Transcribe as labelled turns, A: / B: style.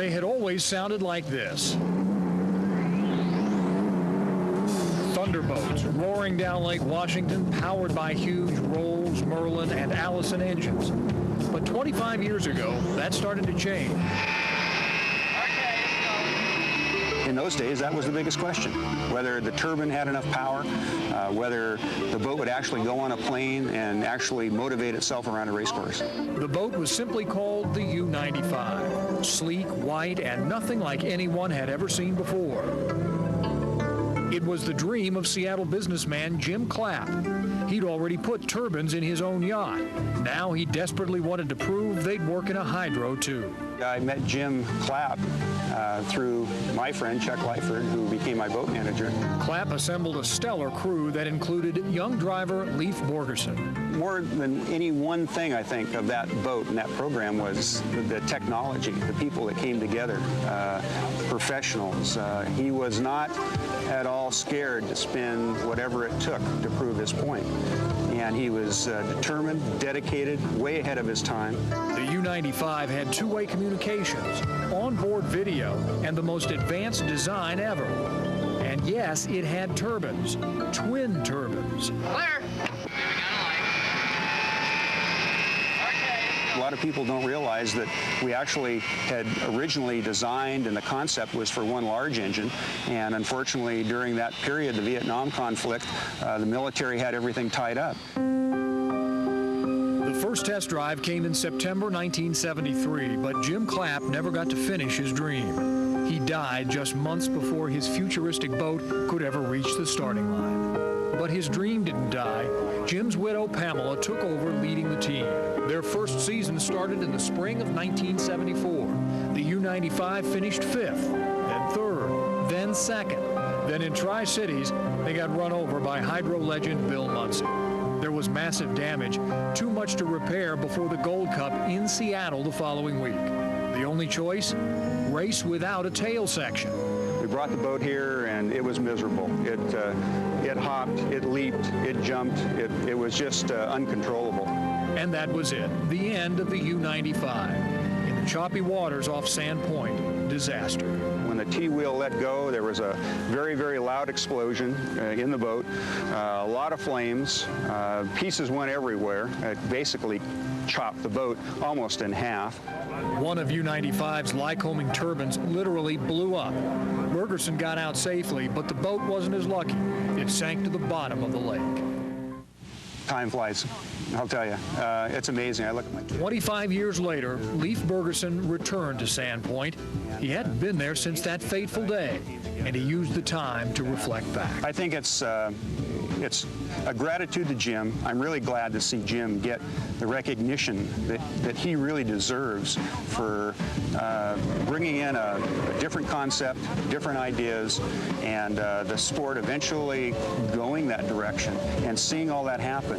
A: They had always sounded like this. Thunderboats roaring down Lake Washington, powered by huge Rolls, Merlin, and Allison engines. But 25 years ago, that started to change.
B: In those days, that was the biggest question, whether the turbine had enough power, whether the boat would actually go on a plane and actually motivate itself around a race course.
A: The boat was simply called the U-95, sleek, white, and nothing like anyone had ever seen before. It was the dream of Seattle businessman Jim Clapp. He'd already put turbines in his own yacht. Now he desperately wanted to prove they'd work in a hydro, too.
B: I met Jim Clapp through my friend Chuck Lyford, who became my boat manager.
A: Clapp assembled a stellar crew that included young driver Leif Borgerson.
B: More than any one thing, I think, of that boat and that program was the technology, the people that came together, professionals. He was not at all scared to spend whatever it took to prove his point. And he was determined, dedicated, way ahead of his time.
A: The U-95 had two-way communications, onboard video, and the most advanced design ever. And yes, it had turbines, twin turbines.
C: Clear.
B: A lot of people don't realize that we actually had originally designed, and the concept was for one large engine, and unfortunately during that period, the Vietnam conflict, the military had everything tied up.
A: The first test drive came in September 1973, but Jim Clapp never got to finish his dream. He died just months before his futuristic boat could ever reach the starting line. But his dream didn't die. Jim's widow, Pamela, took over leading the team. Their first season started in the spring of 1974. The U-95 finished 5th, then 3rd, then 2nd. Then in Tri-Cities, they got run over by hydro legend Bill Muncy. There was massive damage, too much to repair before the Gold Cup in Seattle the following week. The only choice? Race without a tail section.
B: We brought the boat here, and it was miserable. It hopped, it leaped, it jumped. It was just uncontrollable.
A: And that was it, the end of the U-95. In the choppy waters off Sand Point, disaster.
B: When the T-wheel let go, there was a very, very loud explosion in the boat, a lot of flames, pieces went everywhere. It basically chopped the boat almost in half.
A: One of U-95's Lycoming turbines literally blew up. Bergerson got out safely, but the boat wasn't as lucky. It sank to the bottom of the lake.
B: Time flies, I'll tell you. It's amazing. I look at my kids.
A: 25 years later, Leif Bergerson returned to Sandpoint. He hadn't been there since that fateful day, and he used the time to reflect back.
B: I think it's a gratitude to Jim. I'm really glad to see Jim get the recognition that he really deserves for bringing in a different concept, different ideas, and the sport eventually going that direction and seeing all that happen.